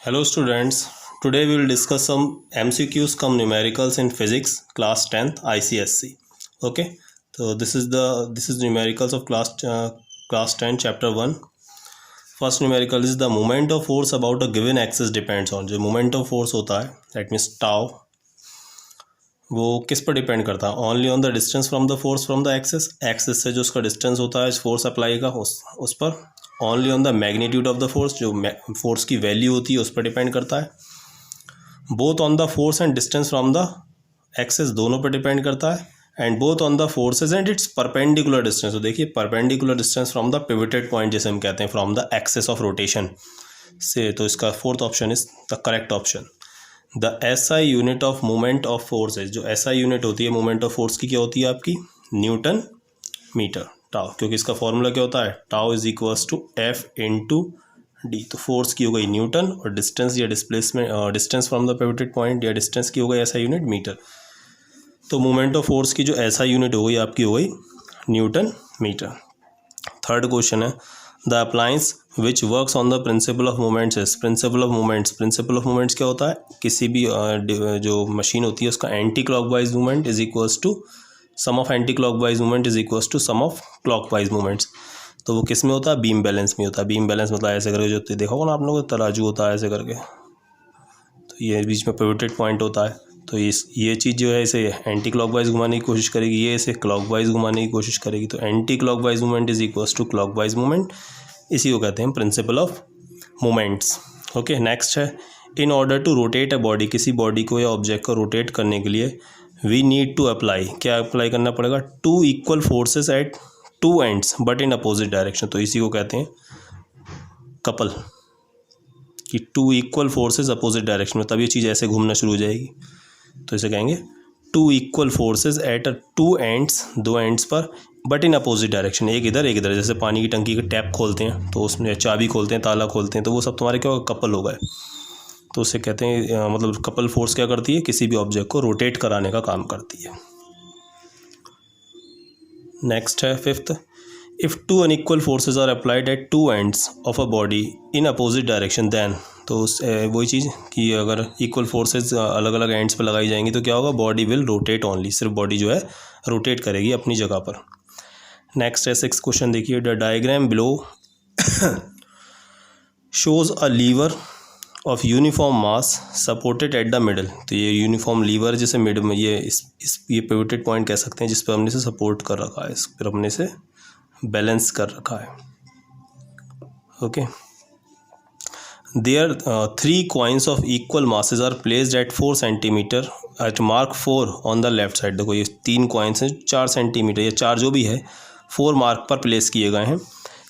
Hello students, today we will discuss some MCQs come numericals in physics class 10th ICSC. Okay, so this is numericals of class 10 chapter 1. First numerical is the moment of force about a given axis depends on. जो moment of force होता है that means tau, वो किस पर depend करता है? Only on the distance from the force from the axis, axis से जो उसका डिस्टेंस होता है फोर्स अप्लाई का उस पर. Only on the magnitude of the force, जो फोर्स की वैल्यू होती है उस पर डिपेंड करता है. Both on the force and distance from the axis, दोनों पर डिपेंड करता है. And both on the forces and it's perpendicular distance. तो देखिए perpendicular distance from the pivoted point जैसे हम कहते हैं from the axis of rotation से. तो इसका fourth option is the correct option. The SI unit of moment of force है, जो SI यूनिट होती है मोमेंट ऑफ फोर्स की, क्या होती है आपकी? न्यूटन मीटर टाउ, क्योंकि इसका फॉर्मूला क्या होता है? Tau is equals to F into D. तो फोर्स की हो गई न्यूटन और डिस्टेंस या displacement distance from the pivoted point या डिस्टेंस की हो गई SI यूनिट मीटर. तो मोमेंट ऑफ फोर्स की जो SI यूनिट हो गई आपकी हो गई न्यूटन मीटर. थर्ड क्वेश्चन है the appliance which works on the principle of moments is. Principle of moments, principle of moments क्या होता है? किसी भी जो मशीन होती है उसका anti clockwise movement is equals to sum of anti clockwise movement is equals to sum of clockwise movements. तो वो किस में होता है? बीम बैलेंस में होता है. बीम बैलेंस मतलब ऐसे करके, जो देखा होगा ना आप लोगों को तराजू होता है ऐसे करके, तो ये बीच में पिवटेड पॉइंट होता है. तो ये चीज़ जो है इसे एंटी क्लॉकवाइज घुमाने की कोशिश करेगी, ये इसे क्लॉकवाइज घुमाने की कोशिश करेगी. तो anti clockwise movement is equals to clockwise movement. इसी को कहते हैं principle of moments. Okay, next है in order to rotate a body. किसी बॉडी को या ऑब्जेक्ट को रोटेट करने के लिए वी नीड टू अप्लाई, क्या अप्लाई करना पड़ेगा? Two equal forces at two ends but in opposite direction. तो इसी को कहते हैं कपल, कि two equal forces opposite direction में, तब ये चीज़ ऐसे घूमना शुरू हो जाएगी. तो इसे कहेंगे two equal forces at two ends, दो एंड्स पर, बट इन अपोजिट डायरेक्शन, एक इधर एक इधर. जैसे पानी की टंकी का टैप खोलते हैं तो उसमें चाबी खोलते हैं, ताला खोलते हैं, तो वो सब तुम्हारे क्या होगा? कपल हो गए. तो उसे कहते हैं मतलब कपल फोर्स क्या करती है? किसी भी ऑब्जेक्ट को रोटेट कराने का काम करती है. नेक्स्ट है fifth, if two unequal forces are applied at two ends of a body in opposite direction then. तो वही चीज़ कि अगर इक्वल फोर्सेज अलग अलग एंड्स पर लगाई जाएंगी तो क्या होगा? बॉडी विल रोटेट ओनली, सिर्फ बॉडी जो है रोटेट करेगी अपनी जगह पर. नेक्स्ट है सिक्स क्वेश्चन, देखिए the diagram below shows a lever of uniform mass supported at the middle. तो ये यूनिफॉर्म लीवर जैसे मिड में ये पिवटेड पॉइंट कह सकते हैं जिस पर हमने से सपोर्ट कर रखा है, इस पर हमने से बैलेंस कर रखा है. Okay, there 3 coins of equal masses are placed at 4 centimeter at mark 4 on the left side. देखो ये 3 coins हैं 4 सेंटीमीटर या 4 जो भी है 4 मार्क पर प्लेस किए गए हैं.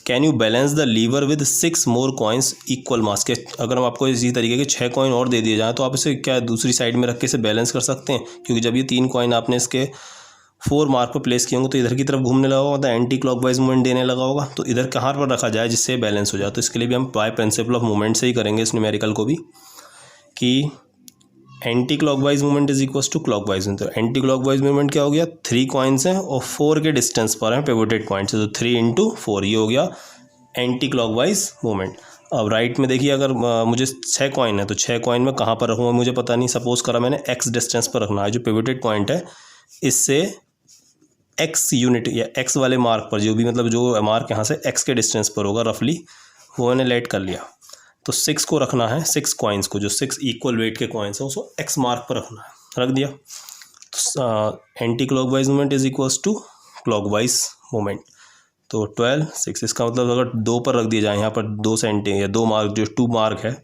Can you balance the lever with 6 more coins equal mass के. अगर हम आपको इसी तरीके के 6 कॉइन और दे दिए जाए तो आप इसे क्या दूसरी साइड में रख के इसे बैलेंस कर सकते हैं, क्योंकि जब ये 3 कॉइन आपने इसके 4 मार्क पर प्लेस किए होंगे तो इधर की तरफ घूमने लगा होगा, तो एंटी क्लॉकवाइज मूवमेंट देने लगा होगा. तो इधर कहाँ पर रखा जाए जिससे बैलेंस हो जाए? तो इसके लिए भी हम बाय प्रिंसिपल ऑफ मूवमेंट से ही करेंगे इस न्यूमेरिकल को भी, कि anti clockwise movement is equals to clockwise. तो एंटी क्लॉकवाइज मूवमेंट क्या हो गया? 3 कॉइन्स हैं और 4 के डिस्टेंस पर हैं पिवटेड पॉइंट से, तो 3 इंटू 4 ये हो गया एंटी क्लॉकवाइज मूवमेंट. अब राइट में देखिए, अगर मुझे 6 कॉइन है तो 6 कॉइन में कहाँ पर रखूँगा मुझे पता नहीं. सपोज करा मैंने एक्स डिस्टेंस पर रखना है, जो पिवटेड पॉइंट है इससे एक्स यूनिट या एक्स वाले मार्क पर, जो भी मतलब जो मार्क यहाँ से एक्स के डिस्टेंस पर होगा रफली, वो मैंने लेट कर लिया. तो 6 को रखना है, 6 कॉइन्स को, जो 6 इक्वल वेट के कॉइन्स हैं उसको एक्स मार्क पर रखना है, रख दिया. तो anti clockwise movement is equals to clockwise movement. तो 12 6, इसका मतलब अगर 2 पर रख दिया जाए, यहाँ पर 2 सेंटी या 2 मार्क, जो 2 मार्क है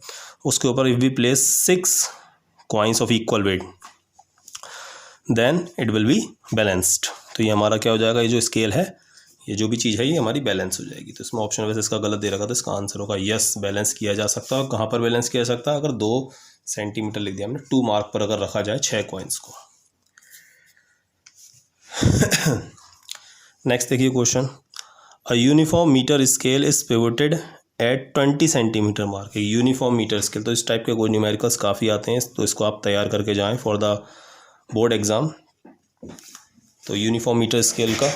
उसके ऊपर if we place 6 coins of equal weight then it will be balanced. तो ये हमारा क्या हो जाएगा? ये जो स्केल है, ये जो भी चीज़ है ये हमारी बैलेंस हो जाएगी. तो इसमें ऑप्शन वैसे इसका गलत दे रखा था, इसका आंसर होगा यस, बैलेंस किया जा सकता है. और कहाँ पर बैलेंस किया जा सकता है? अगर 2 सेंटीमीटर लिख दिया हमने, 2 मार्क पर अगर रखा जाए 6 कॉइन्स को. नेक्स्ट देखिए question, a uniform metre scale is pivoted at 20 centimetre mark. Uniform metre scale, तो इस टाइप के कोई न्यूमेरिकल्स काफ़ी आते हैं, तो इसको आप तैयार करके जाएँ फॉर द बोर्ड एग्ज़ाम. तो यूनिफॉर्म मीटर स्केल का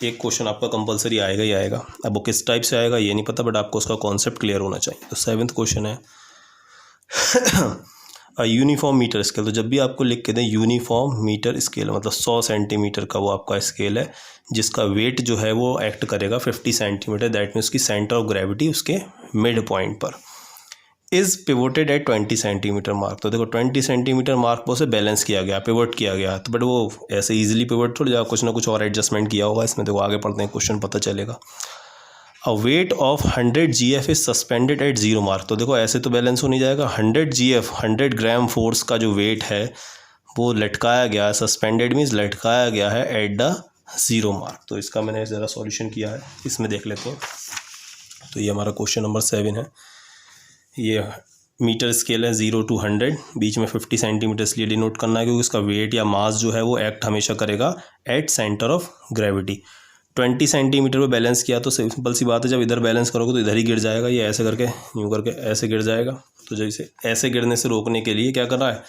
एक क्वेश्चन आपका कंपलसरी आएगा ही आएगा. अब वो किस टाइप से आएगा ये नहीं पता, बट आपको उसका कॉन्सेप्ट क्लियर होना चाहिए. तो 7th क्वेश्चन है यूनिफॉर्म मीटर स्केल, तो जब भी आपको लिख के दें यूनिफॉर्म मीटर स्केल मतलब 100 सेंटीमीटर का वो आपका स्केल है जिसका वेट जो है वो एक्ट करेगा 50 सेंटीमीटर, दैट मीन्स उसकी सेंटर ऑफ ग्रेविटी उसके मिड पॉइंट पर is pivoted at 20 centimetre mark. तो देखो 20 सेंटीमीटर मार्क पर उसे बैलेंस किया गया, पिवोट किया गया, तो बट वो ऐसे ईजिली पिवोट थोड़ी जाएगा, कुछ ना कुछ और एडजस्टमेंट किया होगा इसमें। देखो आगे पढ़ते हैं क्वेश्चन पता चलेगा। A weight of 100 GF is suspended at 0 mark. तो देखो ऐसे तो बैलेंस हो नहीं जाएगा, 100 GF 100 ग्राम फोर्स का जो वेट है वो लटकाया गया है, सस्पेंडेड मीन्स लटकाया गया है एट द 0 मार्क। तो इसका मैंने ज़रा सॉल्यूशन किया है, इसमें देख लेते हैं। तो ये हमारा क्वेश्चन नंबर 7 है। ये मीटर स्केल है 0 to 100, बीच में 50 सेंटीमीटर इसलिए डिनोट करना है क्योंकि उसका वेट या मास जो है वो एक्ट हमेशा करेगा at centre of gravity. 20 centimetre पे बैलेंस किया तो सिंपल सी बात है, जब इधर बैलेंस करोगे तो इधर ही गिर जाएगा, ये ऐसे करके यूँ करके ऐसे गिर जाएगा। तो जैसे ऐसे गिरने से रोकने के लिए क्या कर रहा है,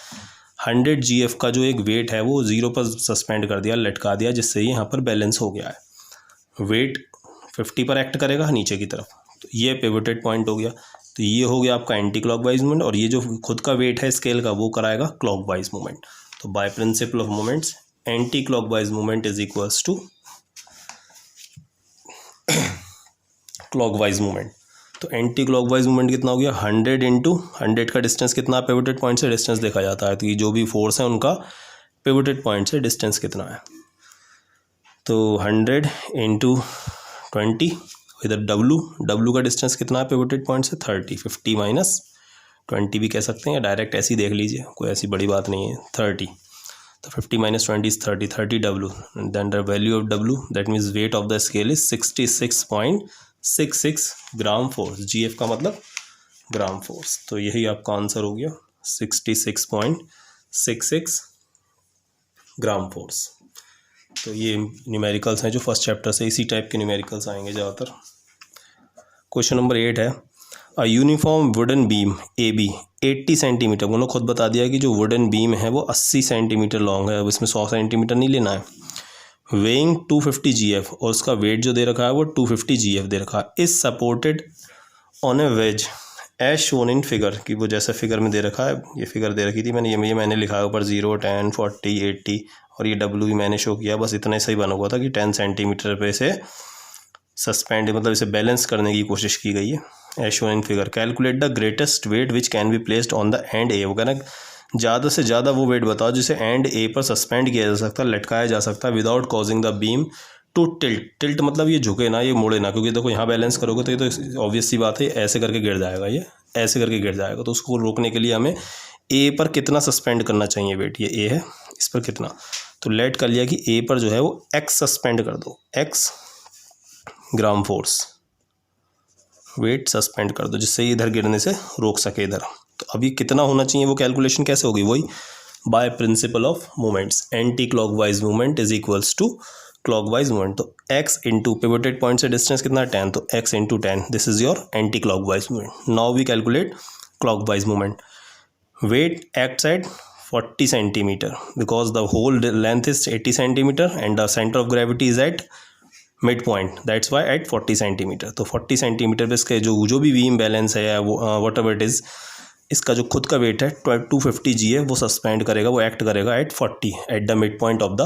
100 GF का जो एक वेट है वो 0 पर सस्पेंड कर दिया, लटका दिया, जिससे यहाँ पर बैलेंस हो गया है। वेट 50 पर एक्ट करेगा नीचे की तरफ, तो ये पिवोटेड पॉइंट हो गया। तो ये हो गया आपका एंटी क्लॉकवाइज मूवमेंट, और ये जो खुद का वेट है स्केल का वो कराएगा क्लॉकवाइज मूवमेंट। तो by principle of moments anti clockwise movement is equals to clockwise movement. तो एंटी क्लॉकवाइज मूवमेंट कितना हो गया, 100 इंटू 100 का डिस्टेंस कितना, पिवोटेड पॉइंट से डिस्टेंस देखा जाता है, तो ये जो भी फोर्स है उनका पिवोटेड पॉइंट से डिस्टेंस कितना है। तो 100 इंटू 20, इधर W का डिस्टेंस कितना है पिवोटेड पॉइंट से 30, 50 माइनस 20 भी कह सकते हैं, या डायरेक्ट ऐसे ही देख लीजिए, कोई ऐसी बड़ी बात नहीं है। 30, तो 50 minus 20 is 30 W, then the value of W that means weight of the scale is 66.66 gram force. GF का मतलब ग्राम फोर्स, तो यही आपका आंसर हो गया 66.66 ग्राम फोर्स। तो ये न्यूमेरिकल्स हैं जो फर्स्ट चैप्टर से, इसी टाइप के न्यूमेरिकल्स आएंगे ज़्यादातर। क्वेश्चन नंबर 8 है, a uniform wooden beam AB 80 centimetre, उन्होंने खुद बता दिया कि जो वुडन बीम है वो 80 सेंटीमीटर लॉन्ग है, अब इसमें 100 सेंटीमीटर नहीं लेना है। वेइंग 250 GF, और उसका वेट जो दे रखा है वो 250 GF दे रखा है, is supported on a wedge as shown in figure, कि वो जैसा फिगर में दे रखा है, ये फिगर दे रखी थी मैंने, ये मैंने लिखा है ऊपर 0, 10, 40, 80, और ये W भी मैंने शो किया, बस इतना सही बना हुआ था कि 10 सेंटीमीटर पे से सस्पेंड मतलब इसे बैलेंस करने की कोशिश की गई है, as shown in figure. Calculate the greatest weight which can be placed on the end A, वो कहना ज़्यादा से ज़्यादा वो वेट बताओ जिसे एंड A पर सस्पेंड किया जा सकता है, लटकाया जा सकता है, without causing the beam to tilt मतलब ये झुके ना, ये मुड़े ना, क्योंकि देखो यहाँ बैलेंस करोगे तो ये तो ऑब्वियस सी बात है ऐसे करके गिर जाएगा, ये ऐसे करके गिर जाएगा। तो उसको रोकने के लिए हमें A पर कितना सस्पेंड करना चाहिए वेट, ये A है, इस पर कितना, तो लेट कर लिया कि A पर जो है वो X सस्पेंड कर दो, X gram force weight suspend कर दो, जिससे इधर गिरने से रोक सके इधर। तो अभी कितना होना चाहिए वो कैलकुलेशन कैसे होगी, वही by principle of moments, anti clockwise movement is equals to clockwise movement. तो x इंटू पिवोटेड पॉइंट से डिस्टेंस कितना 10, तो x into 10, this is your anti clockwise movement. Now we calculate clockwise movement. Weight acts at 40 centimetre because the whole length is 80 centimetre and the centre of gravity is at mid point, that's why at 40 centimetre. तो 40 centimetre पे इसके जो भी beam balance है या what ever it is, इसका जो खुद का वेट है 250 GF वो सस्पेंड करेगा, वो एक्ट करेगा at 40 at the mid point of the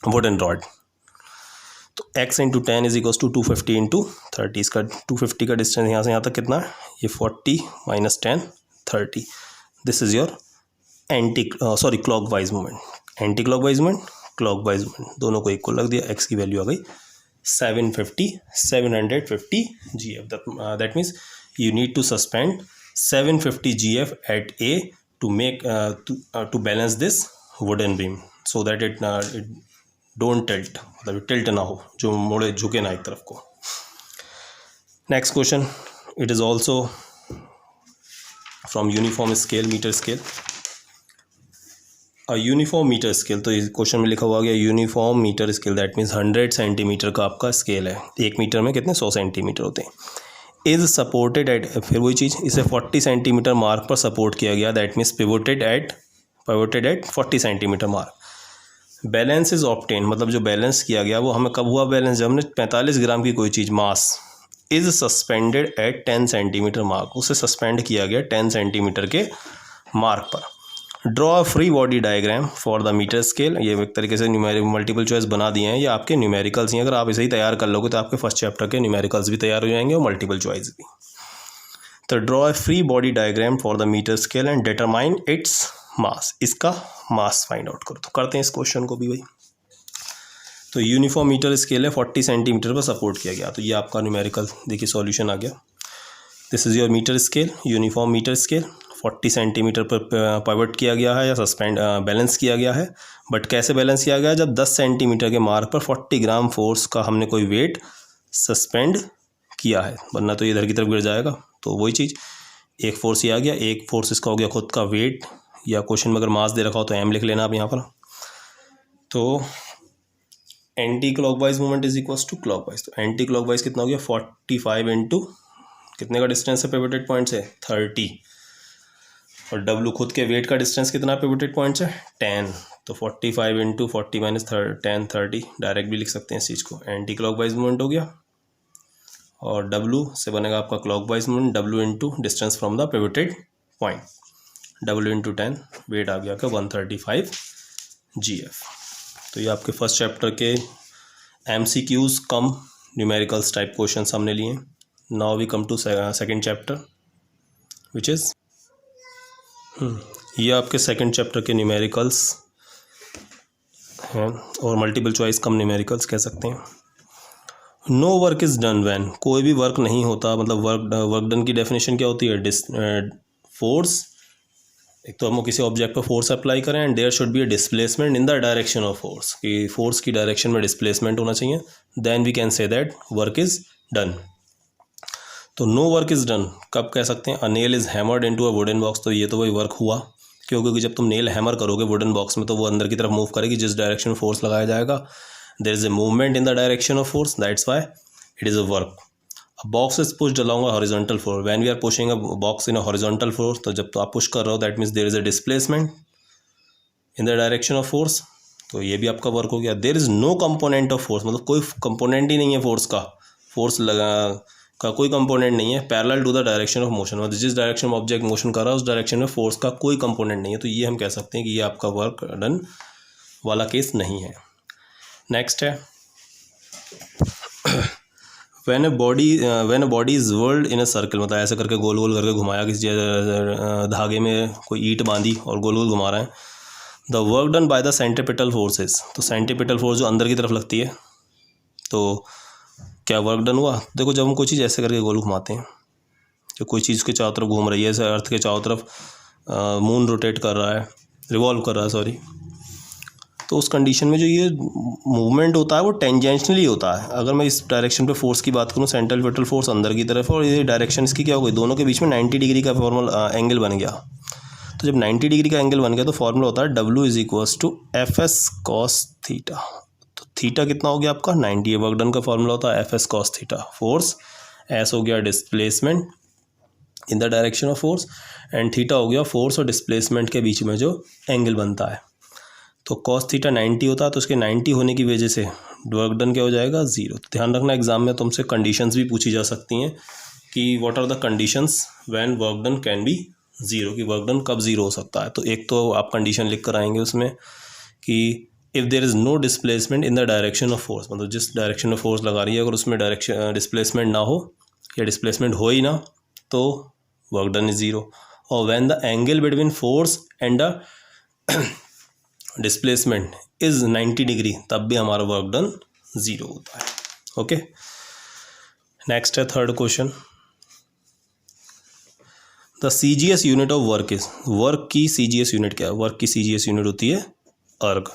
wooden rod. तो x into 10 is equals to 250 into 30, इसका 250 का डिस्टेंस यहाँ से यहाँ तक कितना है, ये 40 minus 10 30, this is your clockwise movement. Anti clockwise movement, clockwise movement दोनों को इक्वल रख दिया, x की वैल्यू आ गई 750 GF, that means you need to suspend 750 GF at A to make to balance this wooden beam so that it don't tilt, मतलब tilt ना हो, जो मोड़े झुके ना एक तरफ को। Next question, it is also from uniform scale metre scale. Uniform metre scale, तो इस क्वेश्चन में लिखा हुआ गया uniform metre scale, that means 100 centimetre का आपका स्केल है, 1 मीटर में कितने 100 सेंटीमीटर होते हैं। इज़ सपोर्टेड एट, फिर वही चीज़, इसे 40 सेंटीमीटर मार्क पर सपोर्ट किया गया, that means pivoted at 40 centimetre mark. Balance is obtain, मतलब जो बैलेंस किया गया वो हमें कब हुआ बैलेंस, जब हमने 45 ग्राम की कोई चीज़ mass is suspended at 10 centimetre mark, उसे सस्पेंड किया गया 10 सेंटीमीटर के मार्क पर। Draw a free body diagram for the metre scale, ये एक तरीके से मल्टीपल चॉइस बना दिए हैं, ये आपके न्यूमेरिकल्स हैं। अगर आप इसे ही तैयार कर लोगे तो आपके फर्स्ट चैप्टर के न्यूमेरिकल्स भी तैयार हो जाएंगे और मल्टीपल चॉइस भी। तो draw a free body diagram for the metre scale and determine its mass, इसका मास फाइंड आउट करो। तो करते हैं इस क्वेश्चन को भी भाई। तो यूनिफॉर्म मीटर स्केल है, 40 सेंटीमीटर पर सपोर्ट किया गया। तो ये आपका न्यूमेरिकल देखिए सॉल्यूशन आ गया। This is your metre scale, uniform metre scale, 40 centimetre पर पाइवट किया गया है या सस्पेंड बैलेंस किया गया है। बट कैसे बैलेंस किया गया? जब 10 सेंटीमीटर के मार्क पर 40 ग्राम फोर्स का हमने कोई वेट सस्पेंड किया है, वरना तो ये इधर की तरफ गिर जाएगा। तो वही चीज़, एक फोर्स ये आ गया, एक फोर्स इसका हो गया खुद का वेट, या क्वेश्चन में अगर मास दे रखा हो तो एम लिख लेना आप यहाँ पर। तो anti clockwise movement is equals to clockwise. तो एंटी क्लॉकवाइज कितना हो गया? 45 इंटू कितने का डिस्टेंस है पिवोटेड पॉइंट से? 30। और डब्लू खुद के वेट का डिस्टेंस कितना पिवोटेड पॉइंट से? 10। तो 45 इंटू 40 माइनस 10 30, डायरेक्ट भी लिख सकते हैं इस चीज़ को। एंटी क्लॉकवाइज मूवमेंट हो गया, और डब्लू से बनेगा आपका clockwise movement, W into distance from the pivoted point, W into 10, weight आ गया आपका 135 GF। तो ये आपके फर्स्ट चैप्टर के MCQs cum numericals type question हमने लिए। Now we come to second chapter which is ये आपके सेकंड चैप्टर के न्यूमेरिकल्स हैं, और मल्टीपल चॉइस कम न्यूमेरिकल्स कह सकते हैं। No work is done when, कोई भी वर्क नहीं होता, मतलब वर्क डन की डेफिनेशन क्या होती है? फोर्स, एक तो हम किसी ऑब्जेक्ट पर फोर्स अप्लाई करें and there should be a displacement in the direction of force, कि फोर्स की डायरेक्शन में डिस्प्लेसमेंट होना चाहिए, then we can say that work is done. तो नो वर्क इज़ डन कब कह सकते हैं? A nail is hammered into a wooden box, तो ये तो भाई वर्क हुआ, क्योंकि जब तुम नेल हैमर करोगे वुडन बॉक्स में तो वो अंदर की तरफ मूव करेगी जिस डायरेक्शन में फोर्स लगाया जाएगा। There is a movement in the direction of force, that's why it is a work. A box is pushed along a horizontal floor. When we are pushing a box in a horizontal floor, तो जब तो आप push कर रहे हो that means there is a displacement in the direction of force, तो ये भी आपका वर्क हो गया। There is no component of force, मतलब कोई कंपोनेंट ही नहीं है फोर्स का, फोर्स लगा का कोई कंपोनेंट नहीं है। Parallel to the direction of motion, मतलब जिस डायरेक्शन में ऑब्जेक्ट मोशन कर रहा है उस डायरेक्शन में फोर्स का कोई कंपोनेंट नहीं है। तो ये हम कह सकते हैं कि ये आपका वर्क डन वाला केस नहीं है। नेक्स्ट है when a body is whirled in a circle, मतलब ऐसे करके गोल गोल करके घुमाया, किसी धागे में कोई ईंट बांधी और गोल गोल घुमा रहा है। The work done by the centripetal forces, तो सेंट्रीपिटल फोर्स जो अंदर की तरफ लगती है, तो क्या वर्क डन हुआ? देखो जब हम कोई चीज़ ऐसे करके गोल घुमाते हैं, जो कोई चीज़ के चारों तरफ घूम रही है, जैसे अर्थ के चारों तरफ मून रोटेट कर रहा है, रिवॉल्व कर रहा है सॉरी, तो उस कंडीशन में जो ये मूवमेंट होता है वो टेंजेंशनली होता है। अगर मैं इस डायरेक्शन पे फोर्स की बात करूँ, सेंट्रीपिटल फोर्स अंदर की तरफ है और ये डायरेक्शन इसकी क्या हो गई, दोनों के बीच में 90 डिग्री का फॉर्मल एंगल बन गया। तो जब 90 डिग्री का एंगल बन गया तो फॉर्मूला होता है W is equals to FS cos theta. तो थीटा कितना हो गया आपका? 90। ये वर्क डन का फॉर्मूला होता है FS cos theta. Force S हो गया displacement in the direction of force, and theta हो गया फोर्स और डिस्प्लेसमेंट के बीच में जो एंगल बनता है। तो cos थीटा 90 होता है, तो उसके 90 होने की वजह से वर्क डन क्या हो जाएगा? 0। तो ध्यान रखना एग्जाम में तुमसे कंडीशंस भी पूछी जा सकती हैं कि what are the conditions when work done can be 0, कि वर्क डन कब 0 हो सकता है। तो एक तो आप कंडीशन लिख कर आएंगे उसमें कि if there is no displacement in the direction of force, मतलब जिस डायरेक्शन में फोर्स लगा रही है अगर उसमें डायरेक्शन डिस्प्लेसमेंट ना हो या डिस्प्लेसमेंट हो ही ना तो वर्क डन इज 0। और when the angle between force and the displacement is 90 degree, तब भी हमारा वर्क डन 0 होता है। ओके, नेक्स्ट है third question. The CGS unit of work is, work की CGS यूनिट क्या है? वर्क की CGS यूनिट होती है अर्ग,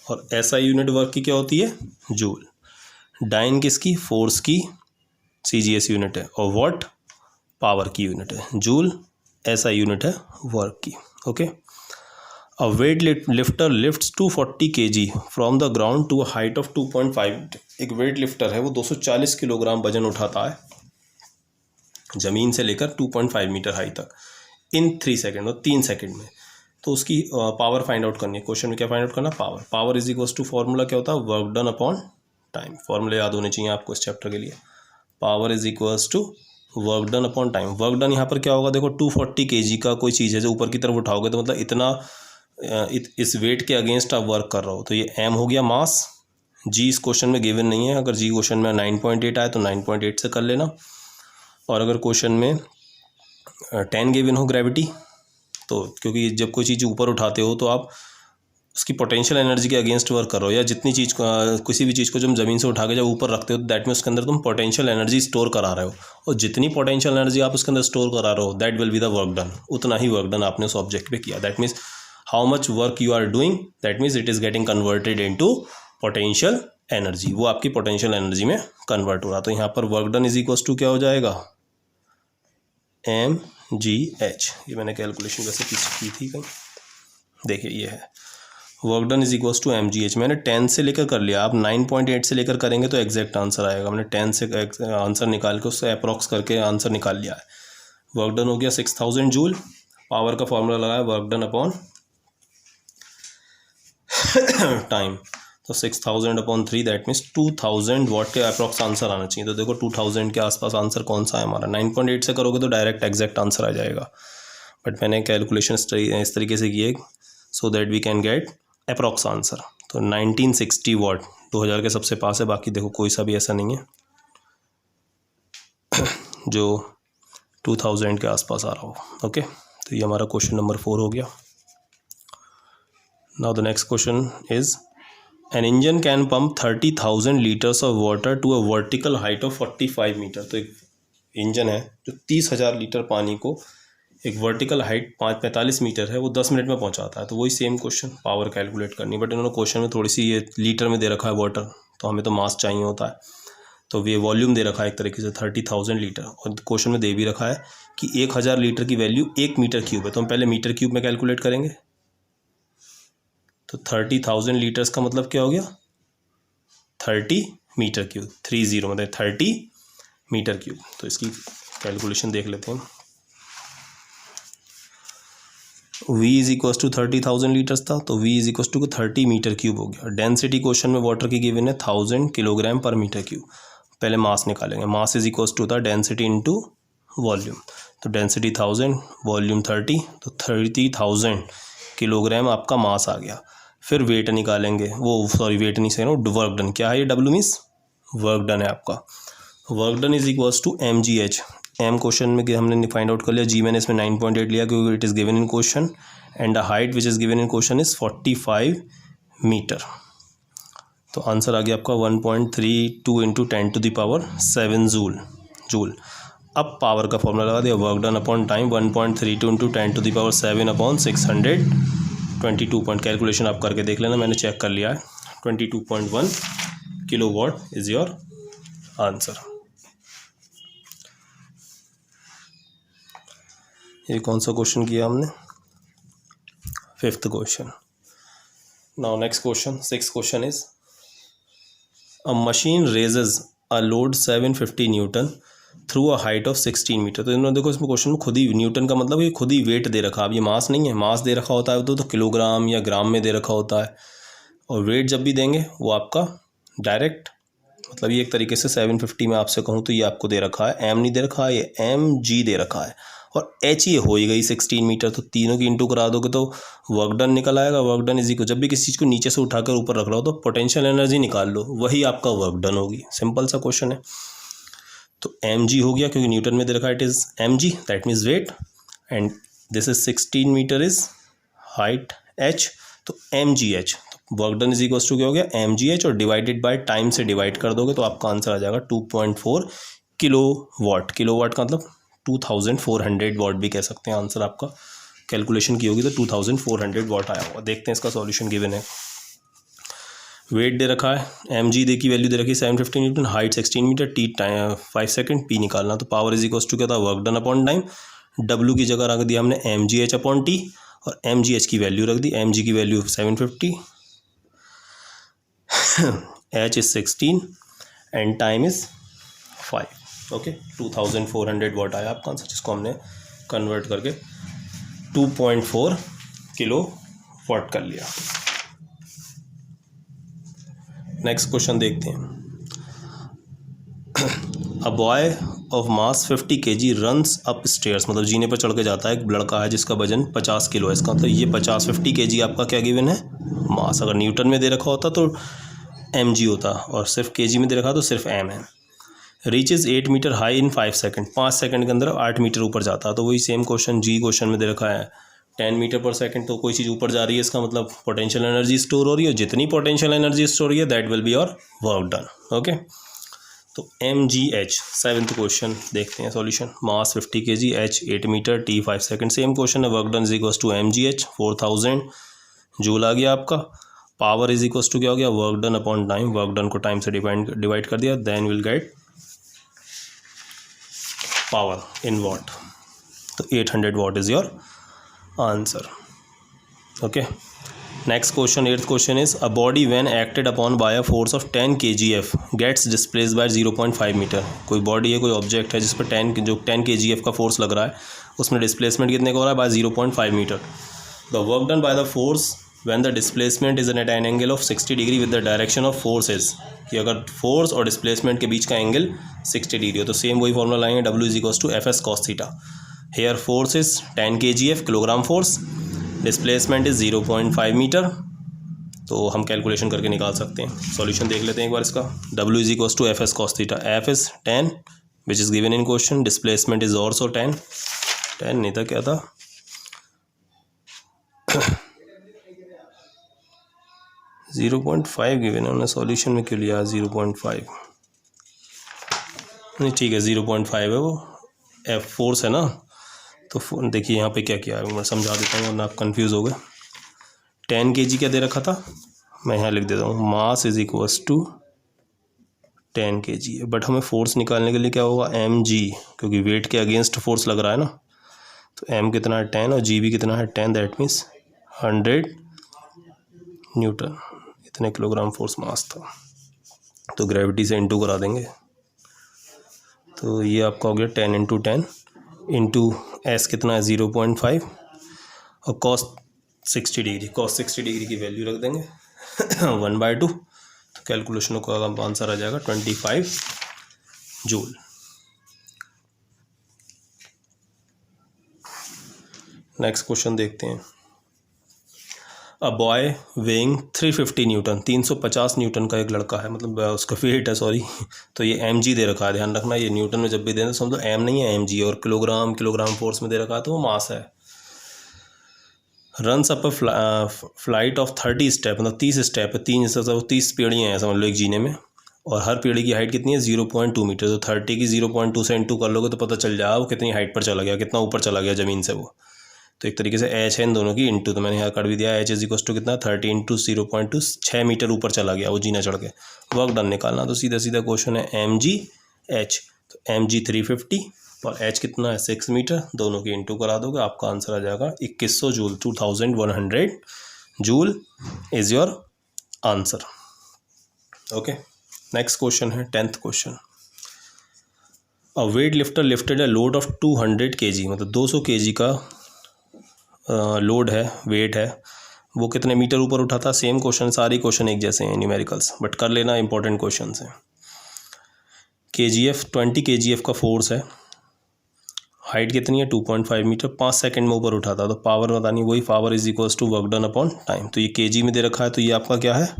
और SI यूनिट वर्क की क्या होती है? जूल। डाइन किसकी? फोर्स की CGS यूनिट है, और वॉट पावर की यूनिट है। जूल SI यूनिट है वर्क की। Okay, A weight lifter lifts 240 kg from the ground to a height of 2.5। एक वेट लिफ्टर है वो 240 किलोग्राम वजन उठाता है ज़मीन से लेकर 2.5 मीटर हाई तक इन 3 सेकेंड, और 3 सेकेंड में। तो उसकी पावर फाइंड आउट करनी है। क्वेश्चन में क्या फाइंड आउट करना? Power. Power is equals to formula क्या होता है? Work done upon time. फॉर्मूले याद होने चाहिए आपको इस चैप्टर के लिए। Power is equals to work done upon time. Work done यहाँ पर क्या होगा, देखो 240 kg का कोई चीज़ है जो ऊपर की तरफ उठाओगे तो मतलब इतना इस वेट के अगेंस्ट आप वर्क कर रहे हो, तो ये m हो गया मास। g इस क्वेश्चन में गिवन नहीं है, अगर g क्वेश्चन में 9.8 आए तो 9.8 से कर लेना, और अगर क्वेश्चन में 10 गिवन हो ग्रेविटी, तो क्योंकि जब कोई चीज़ ऊपर उठाते हो तो आप उसकी पोटेंशियल एनर्जी के अगेंस्ट वर्क कर रहे हो, या जितनी चीज़ किसी भी चीज़ को जब ज़मीन से उठा के जब ऊपर रखते हो तो दैट में उसके अंदर तुम पोटेंशियल एनर्जी स्टोर करा रहे हो, और जितनी पोटेंशियल एनर्जी आप उसके अंदर स्टोर करा रहे हो that will be the work done, उतना ही वर्क डन आपने उस ऑब्जेक्ट पे किया। That means how much work you are doing, that means it is getting converted into potential energy, वो आपकी पोटेंशियल एनर्जी में कन्वर्ट हो रहा। तो यहाँ पर work done is equals to क्या हो जाएगा, mgh। ये मैंने कैलकुलेशन वैसे की थी कहीं, देखिए ये है work done is equals to mgh। मैंने 10 से लेकर कर लिया, आप 9.8 से लेकर करेंगे तो एग्जैक्ट आंसर आएगा। मैंने 10 से आंसर निकाल के उससे अप्रॉक्स करके आंसर निकाल लिया है। वर्क डन हो गया 6000 जूल, पावर का फॉर्मूला लगाया वर्क डन अपॉन टाइम, तो 6000 अपॉन 3 दैट मीन्स 2000 वाट के अप्रॉक्स आंसर आना चाहिए। तो देखो 2000 के आसपास आंसर कौन सा है हमारा, 9.8 से करोगे तो डायरेक्ट एग्जैक्ट आंसर आ जाएगा, बट मैंने कैलकुलेशन इस तरीके से की है so that we can get approx answer. तो 1960 वाट 2000 के सबसे पास है, बाकी देखो कोई सा भी ऐसा नहीं है जो 2000 के आसपास आ रहा हो। ओके, तो ये हमारा क्वेश्चन नंबर 4 हो गया। Now the next question is an engine can pump 30,000 litres of water to a vertical height of 45 metre. तो एक इंजन है जो 30,000 लीटर पानी को एक वर्टिकल हाइट 45 मीटर है वो 10 मिनट में पहुंचाता है। तो वही सेम क्वेश्चन, पावर कैलकुलेट करनी, बट इन्होंने क्वेश्चन में थोड़ी सी ये लीटर में दे रखा है वाटर, तो हमें तो मास चाहिए होता है, तो ये वॉल्यूम दे रखा है एक तरीके से 30,000 लीटर, और क्वेश्चन में दे भी रखा है कि 1000 लीटर की वैल्यू 1 मीटर क्यूब है। तो हम पहले मीटर क्यूब में कैलकुलेट करेंगे। तो 30,000 लीटर्स का मतलब क्या हो गया, 30 मीटर क्यूब, 30 मतलब 30 मीटर क्यूब। तो इसकी कैलकुलेशन देख लेते हैं। v is equal to 30,000 litres था, तो v is equal to 30 metre cube हो गया। डेंसिटी क्वेश्चन में वाटर की गिवन है 1000 किलोग्राम पर मीटर क्यूब। पहले मास निकालेंगे, मास इज इक्वल टू था डेंसिटी इनटू वॉल्यूम, तो डेंसिटी 1000 वॉल्यूम 30, तो 30,000 किलोग्राम आपका मास आ गया। फिर वेट निकालेंगे, वो सॉरी वेट नहीं सही ना, वर्क डन क्या है, ये w मीन्स वर्क डन है आपका। Work done is equal to mgh। M question में हमने फाइंड आउट कर लिया, जी मैंने इसमें 9.8 लिया क्योंकि it is given in question, and the height which is given in question is 45 metre. तो आंसर आ गया आपका 1.32 into 10 to the power 7 joule. अब पावर का फॉर्मूला लगा दिया, work done upon time 1.32 into 10 to the power 7 upon 622 point. Calculation आप करके देख लेना, मैंने चेक कर लिया है। 22.1 kilowatt is your answer. ये कौन सा क्वेश्चन किया हमने, 5th question. Now next question, 6th question is a machine raises a load 750 newton through a height of 16 metre. तो इन्होंने देखो इसमें क्वेश्चन में खुद ही न्यूटन का मतलब ये खुद ही वेट दे रखा है। अब ये मास नहीं है, मास दे रखा होता है तो किलोग्राम या ग्राम में दे रखा होता है, और वेट जब भी देंगे वो आपका डायरेक्ट, मतलब ये एक तरीके से 750 में आपसे कहूँ तो ये आपको दे रखा है, एम नहीं दे रखा है, ये mg दे रखा है, और एच ये हो ही गई 16 मीटर। तो तीनों की इंटू करा दोगे तो वर्क डन निकल आएगा। वर्क डन इज इक्वल, जब भी किसी चीज़ को नीचे से उठाकर ऊपर रख रहा हो तो पोटेंशियल एनर्जी निकाल लो, वही आपका वर्क डन होगी। सिंपल सा क्वेश्चन है। तो mg हो गया क्योंकि न्यूटन में दे रखा है, it is mg that means weight, and this is 16 metre is height h, तो mgh। Work done is equal to क्या हो गया, mgh, और डिवाइडेड बाय टाइम से डिवाइड कर दोगे तो आपका आंसर आ जाएगा 2.4 किलो वाट। किलो वाट का मतलब 2400 वाट भी कह सकते हैं। आंसर आपका कैलकुलेशन की होगी तो 2400 वाट आया होगा। देखते हैं इसका सॉल्यूशन गिवन है। वेट दे रखा है, mg दे की वैल्यू दे रखी है 750 newton, height 16 metre, T time 5 second, P निकालना। तो पावर इज इक्वल टू क्या था, work done upon time. w की जगह रख दिया हमने mgh अपॉन टी, और mgh की वैल्यू रख दी, mg की value 750, h is 16 and time is 5। Okay, 2400 watt आया आपका आंसर, जिसको हमने कन्वर्ट करके 2.4 किलो वाट कर लिया। नेक्स्ट क्वेश्चन देखते हैं। A boy of mass 50 kg runs up stairs, मतलब जीने पर चढ़ के जाता है एक लड़का है जिसका वजन 50 किलो है। इसका मतलब ये 50 kg आपका क्या गिवन है, मास। अगर न्यूटन में दे रखा होता तो mg होता, और सिर्फ kg में दे रखा तो सिर्फ m है। Reaches 8 metre high in 5 second, 5 second के अंदर 8 मीटर ऊपर जाता। तो वही सेम क्वेश्चन जी क्वेश्चन में दे रखा है 10 मीटर पर सेकंड, तो कोई चीज़ ऊपर जा रही है, इसका मतलब पोटेंशियल एनर्जी स्टोर हो रही है। जितनी पोटेंशियल एनर्जी स्टोर हो रही है that will be your work done. Okay, तो mgh, 7th क्वेश्चन देखते हैं solution. Mass 50 kg, h 8 metre, t 5 second, same question है। Work done is equals to mgh 4000 joule आ गया आपका। पावर इज इक्वल्स टू क्या हो गया, work done upon time. Work done को टाइम से डिवाइड कर दिया, then will get power in watt. तो 800 watt is your answer. Okay, next question, 8th question is a body when acted upon by a force of 10 kgf gets displaced by 0.5 metre. कोई body है, कोई object है जिस पर 10 kgf का force लग रहा है, उसमें डिस्प्लेसमेंट कितने का हो रहा है, by 0.5 metre. The work done by the force when the displacement is at an angle of 60 degree with the direction of force is, कि अगर फोर्स और डिस्प्लेसमेंट के बीच का एंगल 60 डिग्री हो तो सेम वही फॉर्मूला लाएंगे, W is equals to F S cos theta. Here force is 10 kgf kilogram force, displacement is 0.5 metre. तो हम कैलकुलेशन करके निकाल सकते हैं। सॉल्यूशन देख लेते हैं एक बार इसका। W is equals to F S cos theta, F is 10 which is given in question, displacement is also 10 नहीं था, क्या था 0.5 गिवन है, उन्होंने सॉल्यूशन में क्यों लिया 0.5, नहीं ठीक है 0.5 है, वो एफ फोर्स है ना। तो देखिए यहाँ पे क्या किया है, मैं समझा देता हूँ वरना आप कन्फ्यूज़ हो गए। 10 kg क्या दे रखा था, मैं यहाँ लिख देता हूँ, mass is equals to 10 kg है, बट हमें फोर्स निकालने के लिए क्या होगा mg, क्योंकि वेट के अगेंस्ट फोर्स लग रहा है ना। तो m कितना है 10 और g भी कितना है 10, दैट मीन्स 100 न्यूटन, इतने किलोग्राम फोर्स मास था। तो ग्रेविटी से इंटू करा देंगे, तो ये आपका हो गया 10 इंटू 10 इंटू एस कितना है 0.5 और कॉस 60 डिग्री, कॉस 60 डिग्री की वैल्यू रख देंगे 1/2। तो कैलकुलेशनों का आंसर आ जाएगा 25 जूल। नेक्स्ट क्वेश्चन देखते हैं। A boy weighing 350 Newton, 350 Newton का एक लड़का है, मतलब उसका वेट है, सॉरी। तो ये mg दे रखा है, ध्यान रखना, ये न्यूटन में जब भी देना समझो m नहीं है mg, और किलोग्राम फोर्स में दे रखा है तो वो मास है। Runs up flight of 30 step, मतलब 30 स्टेप है, 30 पीढ़ियाँ हैं समझ लो एक जीने में, और हर पीढ़ी की हाइट कितनी है 0.2 मीटर। तो 30 की 0.2 से इंटू कर लोगे तो पता चल जाएगा वो कितनी हाइट पर चला गया, कितना ऊपर चला गया ज़मीन से वो। तो एक तरीके से एच है इन दोनों की इंटू, तो मैंने यहाँ कर भी दिया, एच इज इक्वल टू कितना 30 इंटू 0.2, 6 मीटर ऊपर चला गया वो जीना चढ़ के। वर्क डन निकालना, तो सीधा सीधा क्वेश्चन है mg h, तो mg 350 और h कितना है 6 मीटर, दोनों की इंटू करा दोगे आपका आंसर आ जाएगा 2100 joule, 2100 joule is your answer. Okay, next question है 10th question. A weight lifter lifted a load of 200 kg, मतलब 200 kg का लोड है, वेट है, वो कितने मीटर ऊपर उठाता। सेम क्वेश्चन, सारे क्वेश्चन एक जैसे हैं न्यूमेरिकल्स, बट कर लेना, इंपॉर्टेंट क्वेश्चन हैं। kgf 20 kgf का फोर्स है, हाइट कितनी है 2.5 मीटर, 5 सेकंड में ऊपर उठाता, तो पावर बतानी, वही power is equals to work done upon time. तो ये kg में दे रखा है, तो ये आपका क्या है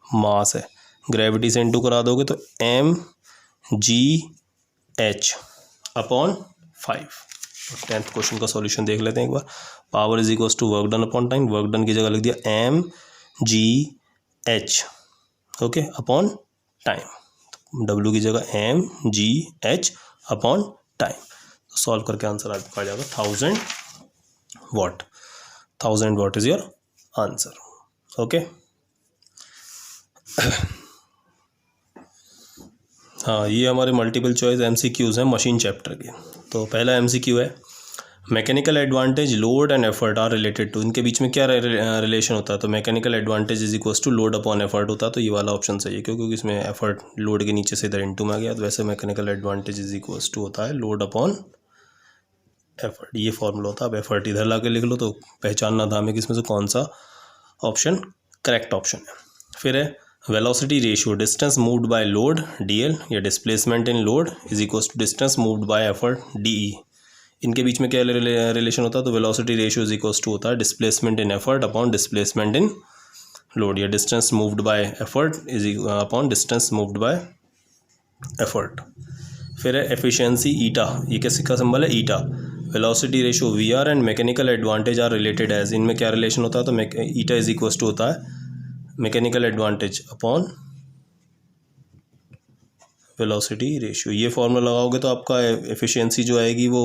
मास है। ग्रेविटी से इंटू करा दोगे तो mgh अपॉन 5। 10th क्वेश्चन का सॉल्यूशन देख लेते हैं एक बार। Power is equals to work done upon time, work done की जगह लिख दिया mgh, okay, upon time. W की जगह mgh अपॉन टाइम। तो सॉल्व करके आंसर आपका आ जाएगा 1000 watt. 1000 watt is your answer. Okay, हाँ, ये हमारे मल्टीपल चॉइस MCQs हैं मशीन चैप्टर के। तो पहला MCQ है, mechanical advantage load and effort are related to, इनके बीच में क्या रिलेशन होता है। तो mechanical advantage is equals to load upon effort होता है, तो ये वाला ऑप्शन सही है, क्योंकि इसमें एफर्ट लोड के नीचे से इधर इनटू में आ गया। तो वैसे mechanical advantage is equals to होता है लोड अपॉन एफर्ट, ये फॉर्मूला होता है। अब एफर्ट इधर ला के लिख लो तो पहचानना था हमें कि इसमें से कौन सा ऑप्शन करेक्ट ऑप्शन है। फिर है velocity ratio distance moved by load dl या displacement in load is equal to distance moved by effort de। इनके बीच में क्या रिलेशन होता है? तो velocity ratio is equal to होता है displacement in effort upon displacement in load या distance moved by effort is upon distance moved by effort. फिर है एफिशिएंसी ईटा, ये किसी का सिंबल है? Eta. Velocity ratio V are and mechanical advantage are related as, इनमें क्या relation होता है? तो ईटा इज इक्वल टू होता है mechanical advantage upon velocity ratio. ये फॉर्मूला लगाओगे तो आपका एफिशिएंसी जो आएगी वो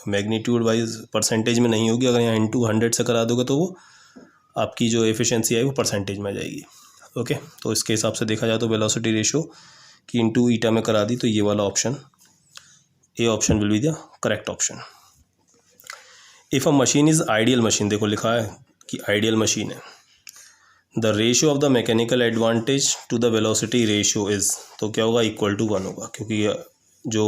मैग्नीट्यूड वाइज परसेंटेज में नहीं होगी, अगर यहाँ इंटू 100 से करा दोगे तो वो आपकी जो एफिशिएंसी है वो परसेंटेज में आ जाएगी। ओके, तो इसके हिसाब से देखा जाए तो वेलोसिटी रेशियो की इंटू ईटा में करा दी, तो ये वाला option, A option will be the correct option. If a machine is ideal machine, देखो लिखा है कि आइडियल मशीन है, the ratio of the mechanical advantage to the velocity ratio is, तो क्या होगा? इक्वल टू 1 होगा, क्योंकि जो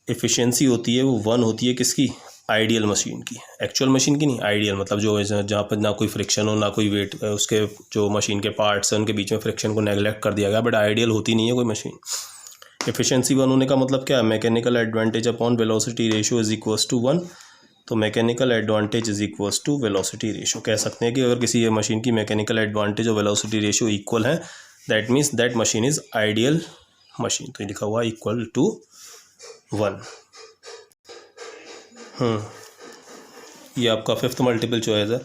एफिशिएंसी होती है वो 1 होती है किसकी? आइडियल मशीन की, एक्चुअल मशीन की नहीं, आइडियल मतलब जो जहाँ पर ना कोई फ्रिक्शन हो ना कोई वेट, उसके जो मशीन के पार्ट्स हैं उनके बीच में फ्रिक्शन को नेगलेक्ट कर दिया गया, बट आइडियल होती नहीं है कोई मशीन। एफिशिएंसी 1 होने का मतलब क्या है? Mechanical advantage upon velocity ratio is equals to 1, तो mechanical advantage is equals to velocity ratio. कह सकते हैं कि अगर किसी मशीन की मैकेनिकल एडवांटेज और वेलोसिटी रेशियो इक्वल है, that means that machine is ideal machine. तो लिखा हुआ इक्वल टू 1। ये आपका 5th मल्टीपल चॉइस है।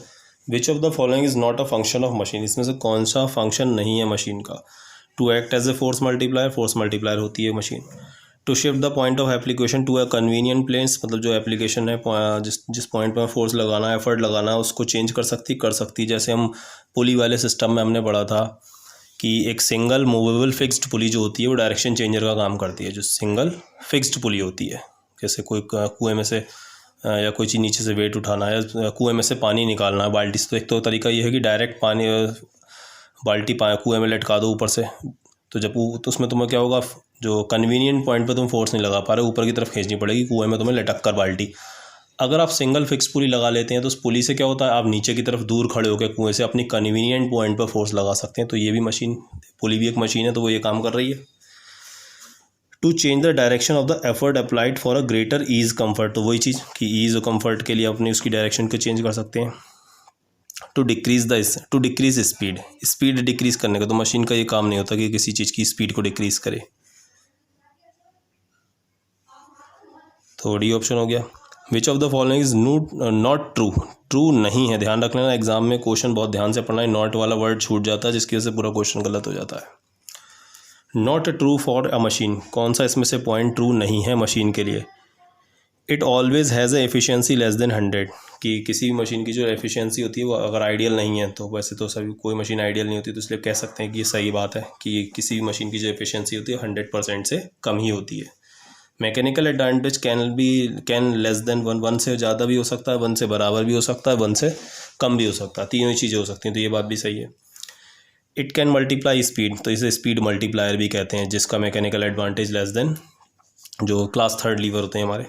Which of the following is not a function of machine, इसमें से कौन सा फंक्शन नहीं है मशीन का? To act as a force multiplier, force multiplier होती है machine. To shift the point of application to a convenient place, मतलब जो एप्लीकेशन है जिस पॉइंट पर फोर्स लगाना है, एफर्ट लगाना है, उसको चेंज कर सकती। जैसे हम पुली वाले सिस्टम में हमने पढ़ा था कि एक सिंगल मूवेबल फिक्स्ड पुली जो होती है वो डायरेक्शन चेंजर का काम करती है, जो सिंगल फिक्स्ड पुली होती है। जैसे कोई कुएं में से या कोई चीज़ नीचे से वेट उठाना है या कुएं में से पानी निकालना है बाल्टी से, तो एक तो तरीका ये है कि डायरेक्ट पानी बाल्टी कुएं में लटका दो ऊपर से, तो जब तो उसमें तुम्हें क्या होगा? जो कन्वीनियंट पॉइंट पे तुम फोर्स नहीं लगा पा रहे, ऊपर की तरफ खींचनी पड़ेगी कुएं में तुम्हें लटक कर बाल्टी। अगर आप सिंगल फिक्स पुली लगा लेते हैं तो उस पुली से क्या होता है? आप नीचे की तरफ दूर खड़े होकर कुएं से अपनी कन्वीनियंट पॉइंट पर फोर्स लगा सकते हैं। तो ये भी मशीन, पुली भी एक मशीन है, तो वो ये काम कर रही है। To change the direction of the effort applied for a greater ease comfort, तो वही चीज़ कि ईज और कम्फर्ट के लिए अपनी उसकी डायरेक्शन को चेंज कर सकते हैं। टू डिक्रीज स्पीड डिक्रीज करने का, तो मशीन का ये काम नहीं होता कि किसी चीज़ की स्पीड को डिक्रीज करे। तो डी ऑप्शन हो गया। विच of the following is not true, true नहीं है। ध्यान रख लेना, एग्जाम में क्वेश्चन बहुत ध्यान से पढ़ना है, नॉट वाला वर्ड छूट जाता है जिसकी वजह से पूरा क्वेश्चन गलत हो जाता है। Not true for a machine, कौन सा इसमें से पॉइंट ट्रू नहीं है मशीन के लिए? It always has a efficiency less than 100, कि किसी भी मशीन की जो एफिशिएंसी होती है वो अगर आइडियल नहीं है, तो वैसे तो सभी कोई मशीन आइडियल नहीं होती, तो इसलिए कह सकते हैं कि ये सही बात है कि किसी भी मशीन की जो एफिशिएंसी होती है 100% से कम ही होती है। Mechanical advantage can less than 1 से ज़्यादा भी हो सकता है, 1 से बराबर भी हो सकता है, 1 से कम भी हो सकता है, तीनों ही चीज़ें हो सकती हैं, तो ये बात भी सही है। इट कैन मल्टीप्लाई स्पीड, तो इसे स्पीड मल्टीप्लायर भी कहते हैं, जिसका मैकेनिकल एडवांटेज लेस देन जो क्लास 3 लीवर होते हैं हमारे।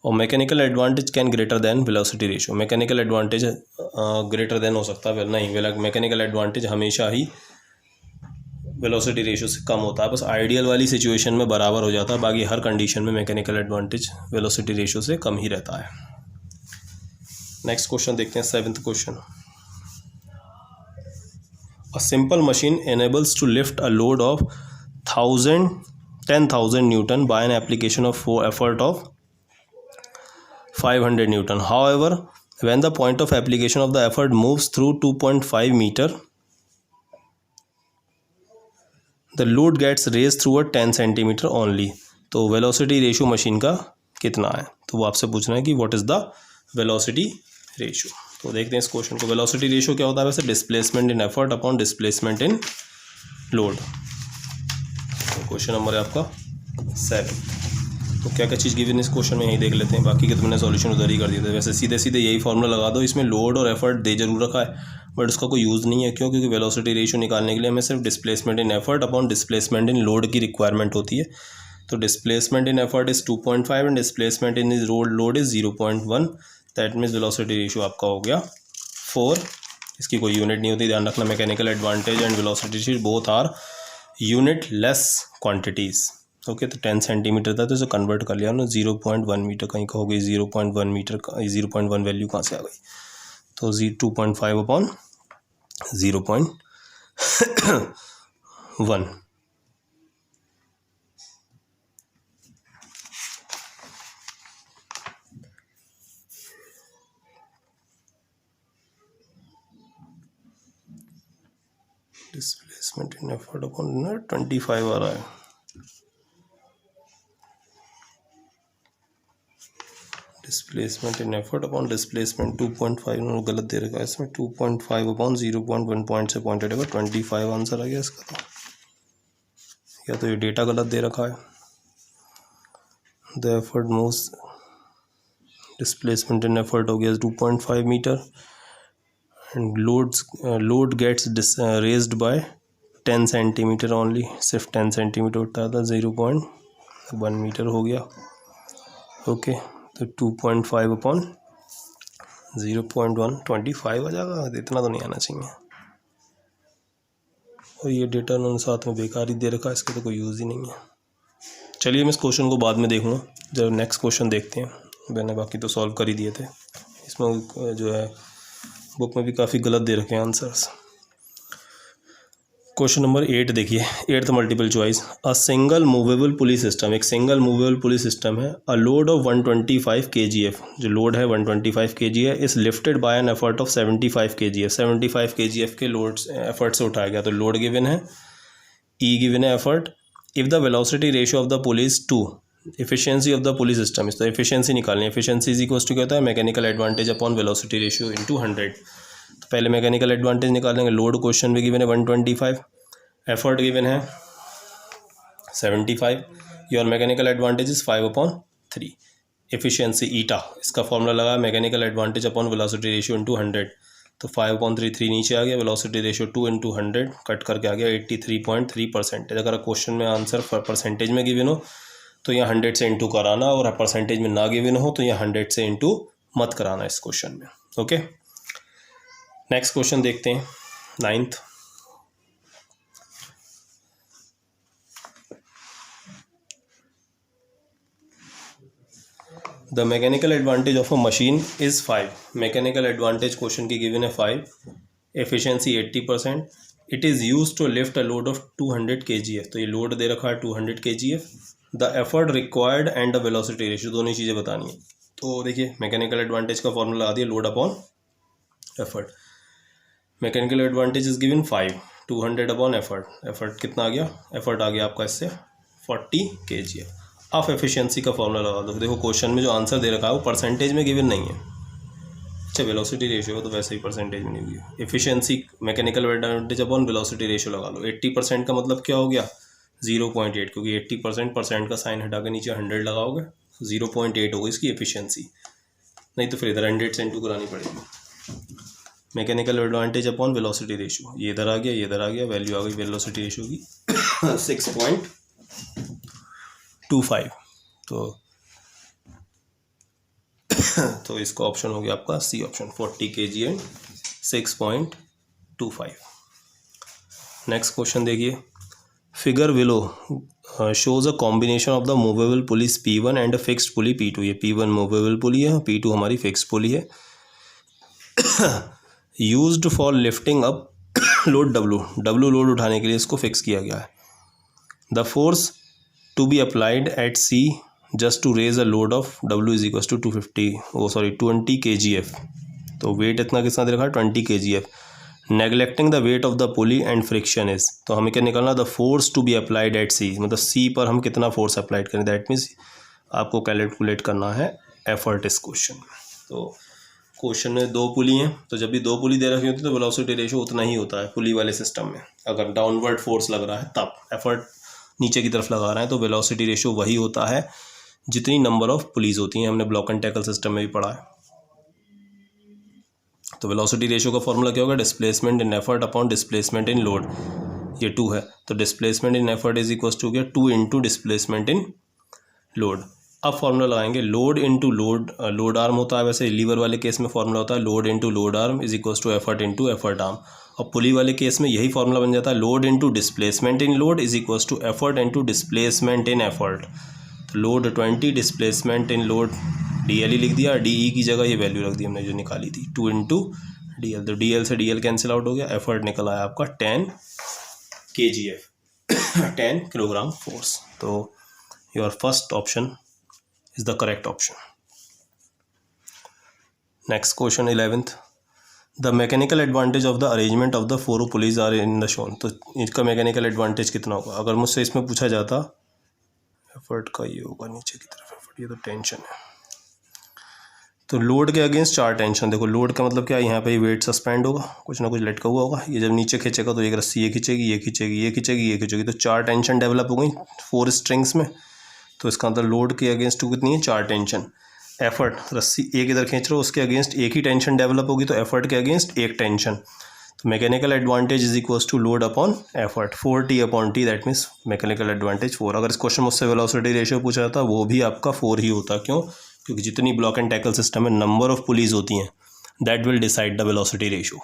और mechanical advantage can greater than velocity ratio, mechanical advantage greater than हो सकता है नहीं, मैकेनिकल एडवांटेज हमेशा ही वेलोसिटी रेशियो से कम होता है, बस आइडियल वाली सिचुएशन में बराबर हो जाता है, बाकी हर कंडीशन में मैकेनिकल एडवांटेज वेलोसिटी रेशियो से कम ही रहता है। नेक्स्ट क्वेश्चन देखते हैं, 7th question. A simple machine enables to lift a load of 10,000 Newton by an application of effort of 500 Newton. However, when the point of application of the effort moves through 2.5 meter, the load gets raised through a 10 centimeter only. तो velocity ratio machine का कितना है? तो वो आपसे पूछ रहे हैं कि what is the velocity ratio. तो देखते हैं इस क्वेश्चन को। वेलोसिटी रेशियो क्या होता है वैसे? Displacement in effort upon displacement in load. तो क्वेश्चन नंबर है आपका 7। तो क्या क्या चीज़ गिवन इस क्वेश्चन में यही देख लेते हैं, बाकी के तो मैंने सॉल्यूशन उधर ही कर दिए थे। वैसे सीधे सीधे यही फॉर्मूला लगा दो, इसमें लोड और एफर्ट दे जरूर रखा है बट उसका कोई यूज़ नहीं है। क्यों? क्योंकि वेलोसिटी रेशियो निकालने के लिए हमें सिर्फ displacement in effort upon displacement in load की रिक्वायरमेंट होती है। तो displacement in effort is 2.5 and displacement in load is 0.1, that means velocity ratio आपका हो गया 4। इसकी कोई यूनिट नहीं होती, ध्यान रखना। Mechanical advantage and velocity both are unitless quantities. Okay, तो 10 सेंटीमीटर था तो इसे कन्वर्ट कर लिया ना 0.1 मीटर, कहीं का हो गई 0.1 मीटर, 0.1 वैल्यू कहाँ से आ गई, तो 2.5 upon 0.1। Displacement in effort upon 25 आ रहा है। Displacement in effort upon displacement 2.5 गलत दे रखा है इसमें, 2.5 अपॉन 0.1 पॉइंट से पॉइंटेड है, 25 आंसर आ गया इसका। तो या तो ये डेटा गलत दे रखा है। The effort most displacement in effort हो गया 2.5 metre and load gets raised by 10 centimetre only, सिर्फ 10 सेंटीमीटर उठता था, 0.1 मीटर हो गया। ओके, तो 2.5 अपॉन 0.1 25 आ जाएगा, इतना तो नहीं आना चाहिए। और ये डेटा उन्होंने साथ में बेकार ही दे रखा है, इसका तो कोई यूज़ ही नहीं है। चलिए मैं इस क्वेश्चन को बाद में देखूँगा, जब नेक्स्ट क्वेश्चन देखते हैं। मैंने बाकी तो सॉल्व कर ही दिए थे, इसमें जो है बुक में भी काफ़ी गलत दे रखे हैं आंसर्स। क्वेश्चन नंबर 8 देखिए, 8th multiple choice. A single movable pulley system, एक सिंगल मूवेबल पुली सिस्टम है। अ लोड ऑफ 125 kgf, जो लोड है 125 kg है, इस lifted bye an effort of 75 kgf, 75 kgf के लोड एफर्ट से उठाया गया। तो लोड गिवन है, ई गिवन है, effort. If the velocity ratio of the pulley is 2, efficiency of the pulley system, इस तो एफिशिएंसी निकालनी है। एफिशिएंसी इज इक्वल टू क्या होता है, mechanical advantage upon velocity ratio into 100। तो पहले मैकेनिकल एडवांटेज निकालेंगे। लोड क्वेश्चन में गिवन है 125, एफर्ट गिवन है 75, your mechanical advantage is 5/3। Efficiency eta, इसका फॉर्मूला लगा mechanical advantage upon velocity ratio into 100। तो 5/3 नीचे आ गया, वेलोसिटी रेशियो 2 × 100 कट करके आ गया 83.3%। अगर क्वेश्चन में आंसर परसेंटेज में गिवन हो तो यहाँ 100 से इंटू कराना, और परसेंटेज में ना गिवन हो तो यहाँ 100 से इंटू मत कराना इस क्वेश्चन में। ओके, नेक्स्ट क्वेश्चन देखते हैं, 9th। The mechanical advantage of a machine is 5। Mechanical advantage question की गिवन है 5। Efficiency 80%। It is use to lift a load of 200 kgf, तो ये लोड दे रखा है 200 kgf। The effort required and the velocity ratio, दोनों चीज़ें बतानी है। तो देखिए मैकेनिकल एडवांटेज का फॉर्मूला आ दिया, load upon effort. Mechanical advantage is given 5, 200 upon effort. Effort कितना आ गया, एफर्ट आ गया आपका इससे 40 kgf। आप एफिशिएंसी का फॉर्मूला लगा दो। देखो क्वेश्चन में जो आंसर दे रखा है वो परसेंटेज में गिवन नहीं है। अच्छा, वेलोसिटी रेशियो तो वैसे ही परसेंटेज में नहीं हुई है। Efficiency mechanical advantage upon velocity ratio लगा लो। 80% का मतलब क्या हो गया, 0.8, क्योंकि 80% परसेंट का साइन हटा के नीचे 100 लगाओगे, 0.8 होगी इसकी एफिशिएंसी। नहीं तो फिर इधर 100 से इंटू करानी पड़ेगी। Mechanical advantage upon velocity ratio, ये इधर आ गया, ये इधर आ गया, वैल्यू आ गई वेलोसिटी रेशियो की 6.25। तो इसका ऑप्शन हो गया आपका C option, 40 kg and 6.25। Next question देखिए, figure below shows a combination of the movable pulleys P1 and a fixed pulley P2। ये P1 मूवेबल पुली है, P2 हमारी फिक्स्ड पुली है। Used for lifting up load W load उठाने के लिए इसको fix किया गया है। The force to be applied at C just to raise a load of W is equal to 20 kgf। तो वेट इतना कितना दे रखा है, 20 kgf। Neglecting the weight of the pulley and friction is, तो हमें क्या निकालना, the force to be applied at C, मतलब C पर हम कितना फोर्स अप्लाइड करें, दैट मीन्स आपको कैलकुलेट करना है एफर्ट इस क्वेश्चन में। तो क्वेश्चन में 2 पुली हैं, तो जब भी 2 पुली दे रखी होती है तो वेलोसिटी रेशियो उतना ही होता है पुली वाले सिस्टम में। अगर डाउनवर्ड फोर्स लग रहा है तब, एफर्ट नीचे की तरफ लगा रहे हैं तो वेलोसिटी रेशियो वही होता है जितनी नंबर ऑफ पुलीज होती हैं। हमने ब्लॉक एंड टैकल सिस्टम में भी पढ़ा है। तो वेलोसिटी रेशियो का फॉर्मूला क्या होगा, displacement in effort upon displacement in load. ये 2 है, तो displacement in effort is equal to क्या, 2 × डिस्प्लेसमेंट इन लोड। अब फॉर्मूला लगाएंगे लोड इनटू लोड आर्म होता है, वैसे लीवर वाले केस में फॉर्मूला होता है load into load arm is equals to effort into effort arm, और पुली वाले केस में यही फॉर्मूला बन जाता है load into displacement in load is equals to effort into displacement in effort. तो load 20 displacement in load DL लिख दिया, DE की जगह ये वैल्यू रख दी हमने जो निकाली थी 2 इंटू DL, तो DL से DL कैंसिल आउट हो गया, एफर्ट निकल आया आपका 10 kgf 10 किलोग्राम फोर्स। तो your first option is the correct option. Next question 11th, the mechanical advantage of the arrangement of the 4 pulleys are in the shown. तो इसका mechanical advantage कितना होगा अगर मुझसे इसमें पूछा जाता, एफर्ट का ये होगा नीचे की तरफ एफर्ट, ये तो टेंशन है। तो लोड के अगेंस्ट 4 टेंशन, देखो लोड का मतलब क्या है, यहाँ पे वेट सस्पेंड होगा, कुछ ना कुछ लटका हुआ होगा, ये जब नीचे खींचेगा तो एक रस्सी ये खींचेगी ये खींचेगी ये खींचेगी ये खींचेगी, तो 4 टेंशन डेवलप हो गई 4 स्ट्रिंग्स में। तो इसका मतलब लोड के अगेंस्ट कितनी है 4 टेंशन। एफर्ट, रस्सी एक इधर खींच रहे हो उसके अगेंस्ट एक ही टेंशन डेवलप होगी, तो एफर्ट के अगेंस्ट 1 टेंशन। तो mechanical advantage is equals to load upon effort 4T upon T, that means mechanical advantage 4। अगर इस क्वेश्चन मुझसे वेलोसिटी रेशियो पूछा जाता वो भी आपका 4 ही होता, क्यों, क्योंकि जितनी ब्लॉक एंड टैकल सिस्टम में नंबर ऑफ पुलीज होती हैं that will decide the velocity ratio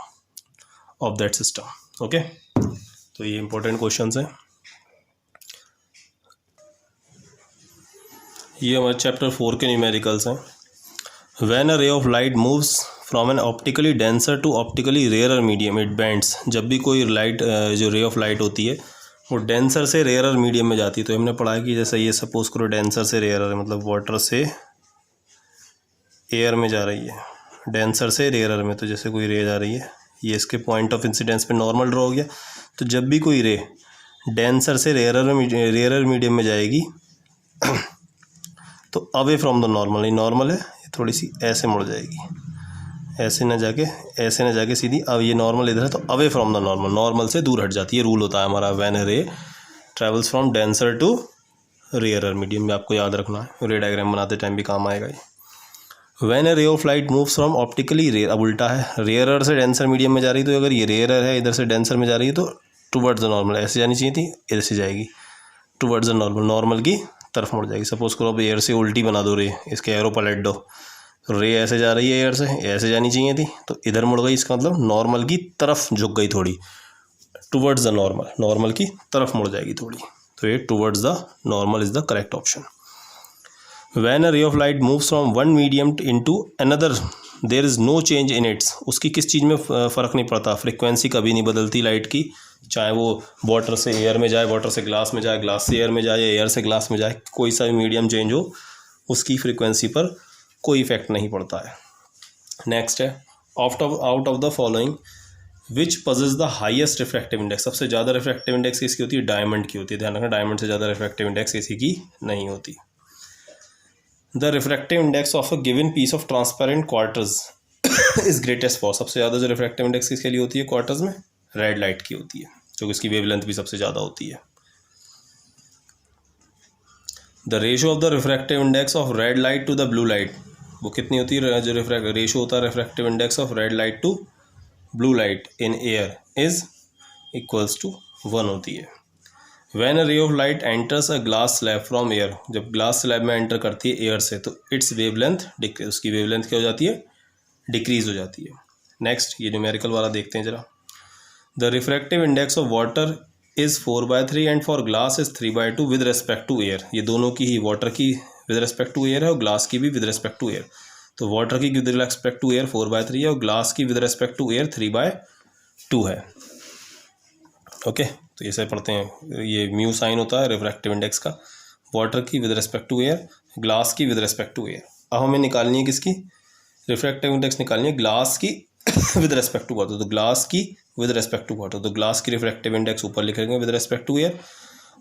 of that system. Okay, तो ये इंपॉर्टेंट क्वेश्चन है। ये हमारे चैप्टर 4 के न्यूमेरिकल्स हैं। When a ray of light moves from an optically denser to optically rarer medium it bends. जब भी कोई लाइट जो रे ऑफ लाइट होती है वो डेंसर से रेयरर मीडियम में जाती है, तो हमने पढ़ा है कि जैसे ये सपोज करो डेंसर से रेयरर है, मतलब वाटर से एयर में जा रही है, डेंसर से रेयरर में, तो जैसे कोई रे जा रही है, ये इसके पॉइंट ऑफ इंसिडेंस पे नॉर्मल ड्रॉ हो गया। तो जब भी कोई रे डेंसर से रेयरर मीडियम में जाएगी तो अवे फ्रॉम द नॉर्मल, ये नॉर्मल है, ये थोड़ी सी ऐसे मुड़ जाएगी, ऐसे ना जाके सीधी, अब ये नॉर्मल इधर है तो away from the normal, normal से दूर हट जाती है। रूल होता है हमारा when a ray travels from denser to rarer medium, में आपको याद रखना है, रे डायग्राम बनाते टाइम भी काम आएगा ये। When a ray of light moves from optically rare, अब उल्टा है, रेयरर से डेंसर मीडियम में जा रही, तो अगर ये रेयरर है इधर से डेंसर में जा रही है तो टुवर्ड्स द नॉर्मल, ऐसे जानी चाहिए थी, इधर से जाएगी टुवर्ड्स द नॉर्मल, नॉर्मल की तरफ मुड़ जाएगी। सपोज करो अब एयर से उल्टी बना दो रे, इसके एरो पलट दो, रे ऐसे जा रही है एयर से, ऐसे जानी चाहिए थी तो इधर मुड़ गई, इसका मतलब नॉर्मल की तरफ झुक गई थोड़ी, टुवर्ड्स द नॉर्मल, नॉर्मल की तरफ मुड़ जाएगी थोड़ी, तो ये towards the normal is the correct option. When a ray of light moves from one medium into another there is no change in its, उसकी किस चीज़ में फ़र्क नहीं पड़ता, फ्रिक्वेंसी कभी नहीं बदलती लाइट की, चाहे वो वाटर से एयर में जाए, वाटर से ग्लास में जाए, ग्लास से एयर में जाए या एयर से ग्लास में जाए, कोई सा भी मीडियम चेंज हो उसकी फ्रिक्वेंसी पर कोई इफेक्ट नहीं पड़ता है। नेक्स्ट है out of the following which possess the highest refractive index, सबसे ज़्यादा रिफ्रैक्टिव इंडेक्स किसकी होती है, डायमंड की होती है, ध्यान रखना डायमंड से ज़्यादा रिफ्रैक्टिव इंडेक्स किसी की नहीं होती। The refractive index of a given piece of transparent quarters is greatest for, सबसे ज़्यादा जो रिफ्रैक्टिव इंडेक्स किसके लिए होती है क्वार्टर्स में, रेड लाइट की होती है, क्योंकि इसकी वेवलेंथ भी सबसे ज़्यादा होती है। The ratio of the refractive index of red light to the blue light, वो कितनी होती है, जो रेशियो होता है refractive index of red light to blue light in air is equals to 1 होती है। When a ray of light enters a glass slab from air, जब ग्लास स्लैब में एंटर करती है एयर से तो इट्स वेवलेंथ डिक्रीज, उसकी wavelength क्या हो जाती है, डिक्रीज हो जाती है। नेक्स्ट ये न्यूमेरिकल वाला देखते हैं जरा। The refractive index of water is 4/3 and for glass is 3/2 with respect to air, ये दोनों की ही, वाटर की विद रिस्पेक्ट टू एयर है और ग्लास की भी विद रिस्पेक्ट टू एयर, तो वाटर की विद रिस्पेक्ट टू एयर 4/3 है और ग्लास की विद रिस्पेक्ट टू एयर 3/2 है। ओके, तो ये सब पढ़ते हैं, ये म्यू साइन होता है रिफ्रैक्टिव इंडेक्स का, वाटर की with respect to air, glass की विद रिस्पेक्ट टू एयर। अब हमें निकालनी है किसकी, रिफ्रैक्टिव इंडेक्स निकालनी है ग्लास की विद रिस्पेक्ट टू वाटर, तो ग्लास की विद रिस्पेक्ट टू वाटर, तो ग्लास की रिफ्रैक्टिव इंडेक्स ऊपर लिखेंगे विद रिस्पेक्ट टू एयर,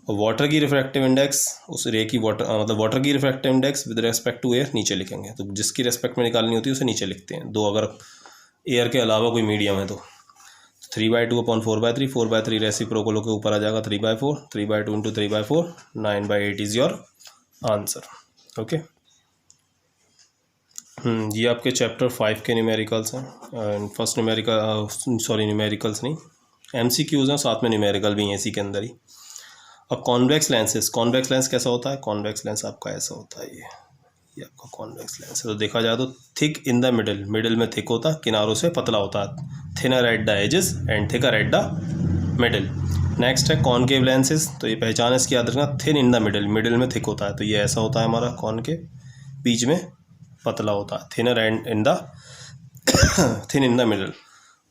और वाटर की रिफ्रैक्टिव इंडेक्स उस रे की मतलब वाटर की refractive index with respect to air नीचे लिखेंगे, तो जिसकी रिस्पेक्ट में निकालनी होती है उसे नीचे लिखते हैं, दो अगर एयर के अलावा कोई मीडियम है तो 3/2 अपॉन 4/3, 4/3 रेसिप्रोकल होकर ऊपर आ जाएगा 3/4, 3/2 into 3/4, 9/8 is your answer. Okay, ये आपके चैप्टर 5 के न्यूमेरिकल्स हैं। फर्स्ट न्यूमेरिकल्स नहीं, MCQs हैं, साथ में न्यूमेरिकल भी हैं इसी के अंदर ही। अब कॉन्वेक्स लेंसेज, कॉन्वेक्स लेंस कैसा होता है, कॉन्वेक्स लेंस आपका ऐसा होता है, ये ये आपका कॉन्वेक्स लेंस है। तो देखा जाए तो thick in the middle, middle में थिक होता है, किनारों से पतला होता है, thinner at the edges and thicker at the middle. Next है कॉनकेव लेंसेज। तो ये पहचान इसकी याद रखना, thin in the middle, middle में थिक होता है, तो ये ऐसा होता है हमारा कॉनकेव, बीच में पतला होता है, thinner and in the thin in the middle.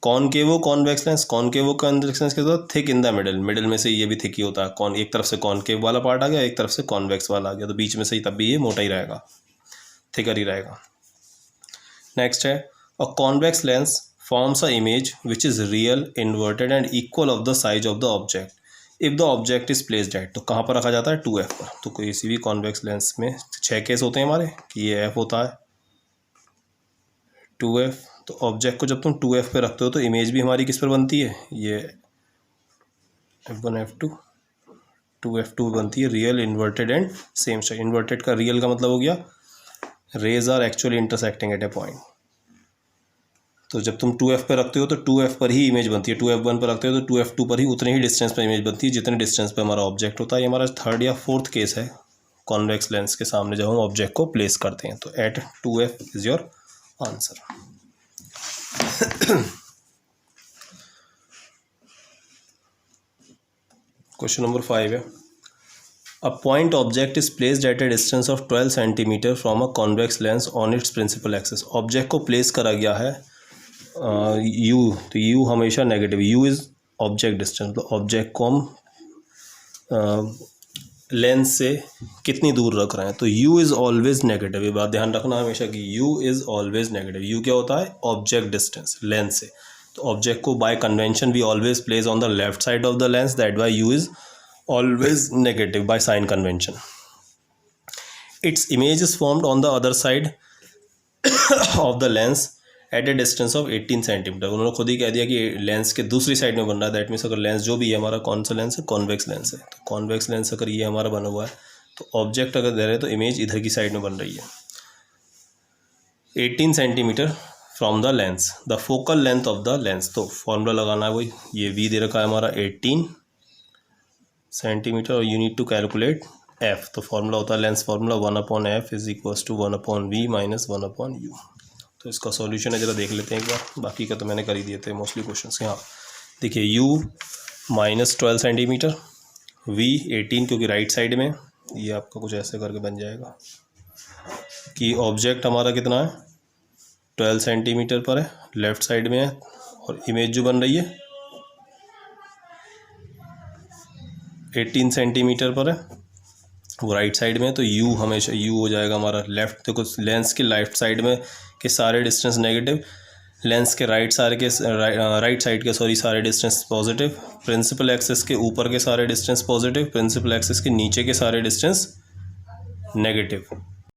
कॉनकेवो convex lens, कॉनकेवो convex lens के साथ thick in the middle, middle में से ये भी थिक ही होता है, कौन एक तरफ से कॉनकेव वाला पार्ट आ गया, एक तरफ से कॉन्वेक्स वाला आ गया, तो बीच में से ही तब भी ये मोटा ही रहेगा, थिकर ही रहेगा। नेक्स्ट है अ convex lens forms a image which is real, inverted and equal of the size of the object if the object is placed at, तो कहाँ पर रखा जाता है 2f पर। तो किसी भी कॉन्वेक्स लेंस में 6 केस होते हैं हमारे कि ये f होता है 2f। तो ऑब्जेक्ट को जब तुम 2f पे रखते हो तो इमेज भी हमारी किस पर बनती है, ये f1 f2 2f2 बनती है, real inverted and same side. Inverted का रियल का मतलब हो गया rays are actually intersecting at a point. तो जब तुम 2f पे रखते हो तो 2f पर ही इमेज बनती है, 2f1 पर रखते हो तो 2f2 पर ही उतने ही डिस्टेंस पर इमेज बनती है जितने डिस्टेंस पे हमारा ऑब्जेक्ट होता है। ये हमारा थर्ड या फोर्थ केस है कॉन्वेक्स लेंस के सामने जब हम ऑब्जेक्ट को प्लेस करते हैं। तो at 2f is your answer. Question number 5 है a point object is placed at a distance of 12 centimetre from a convex lens on its principal axis. Object को प्लेस करा गया है u, तो u हमेशा negative, u is object distance, तो object को हम लेंस से कितनी दूर रख रहे हैं, तो u इज़ ऑलवेज नेगेटिव। ये बात ध्यान रखना हमेशा कि u is always negative. u क्या होता है, ऑब्जेक्ट डिस्टेंस लेंस से। तो ऑब्जेक्ट को by convention we always place on the left side of the lens, that why u is always negative by sign convention. Its image is formed on the other side of the lens at a distance of 18 centimetre. उन्होंने खुद ही कह दिया कि lens के दूसरी side में बन रहा है, दैट मीन्स अगर लेंस जो भी है हमारा कौन सा लेंस है, कॉन्वेक्स लेंस है। तो कॉन्वेक्स लेंस अगर ये हमारा बना हुआ है तो ऑब्जेक्ट अगर दे रहे हैं तो इमेज इधर की साइड में बन रही है 18 centimetre from the lens, the focal length of the lens. तो फॉर्मूला लगाना है वही, ये v दे रखा है हमारा 18 सेंटीमीटर और you need to calculate f। तो फॉर्मूला होता है lens formula 1/f is equals to 1/v minus 1/u। तो इसका सॉल्यूशन है, जरा देख लेते हैं एक बार, बाकी का तो मैंने कर ही दिए थे मोस्टली क्वेश्चंस के। हाँ देखिए u -12 सेंटीमीटर, v 18 क्योंकि राइट साइड में, ये आपका कुछ ऐसे करके बन जाएगा कि ऑब्जेक्ट हमारा कितना है 12 सेंटीमीटर पर है, लेफ्ट साइड में है, और इमेज जो बन रही है 18 सेंटीमीटर पर है, वो राइट साइड में है। तो u हमेशा u हो जाएगा हमारा लेफ्ट। देखो लेंस के लेफ्ट साइड में के सारे डिस्टेंस नेगेटिव, लेंस के राइट साइड के सारे डिस्टेंस पॉजिटिव, प्रिंसिपल एक्सिस के ऊपर के सारे डिस्टेंस पॉजिटिव, प्रिंसिपल एक्सिस के नीचे के सारे डिस्टेंस नेगेटिव।